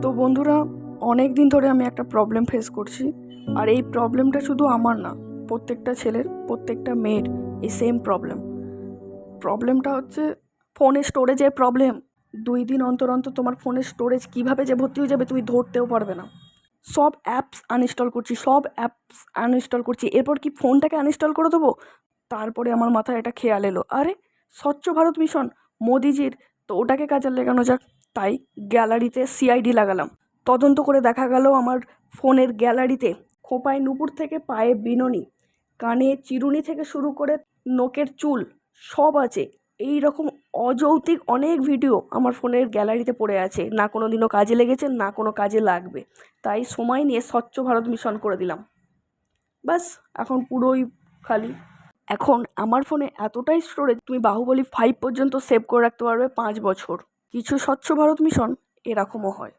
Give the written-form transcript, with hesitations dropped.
তো বন্ধুরা, অনেক দিন ধরে আমি একটা প্রবলেম ফেস করছি। আর এই প্রবলেমটা শুধু আমার না, প্রত্যেকটা ছেলের, প্রত্যেকটা মেয়ের এই সেম প্রবলেমটা হচ্ছে ফোনের স্টোরেজের প্রবলেম। 2 দিন অন্তর অন্তর তোমার ফোনের স্টোরেজ কীভাবে যে ভর্তি হয়ে যাবে তুমি ধরতেও পারবে না। সব অ্যাপস আনইনস্টল করছি, এরপর কি ফোনটাকে আনইনস্টল করে দেবো? তারপরে আমার মাথায় একটা খেয়াল এলো, আরে স্বচ্ছ ভারত মিশন মোদিজির, তো ওটাকে কাজে লাগানো যাক। তাই গ্যালারিতে সিআইডি লাগালাম। তদন্ত করে দেখা গেল আমার ফোনের গ্যালারিতে খোঁপায় নুপুর থেকে পায়ে বিনুনি, কানে চিরুনি থেকে শুরু করে নখের চুল সব আছে। এই রকম অযৌক্তিক অনেক ভিডিও আমার ফোনের গ্যালারিতে পড়ে আছে, না কোনো দিনও কাজে লেগেছে, না কোনো কাজে লাগবে। তাই সময় নিয়ে স্বচ্ছ ভারত মিশন করে দিলাম। ব্যাস, এখন পুরোই খালি। এখন আমার ফোনে এতটাই স্টোরেজ, তুমি বাহুবলী 5 পর্যন্ত সেভ করে রাখতে পারবে 5 বছর। কিছু স্বচ্ছ ভারত মিশন এরকমও হয়।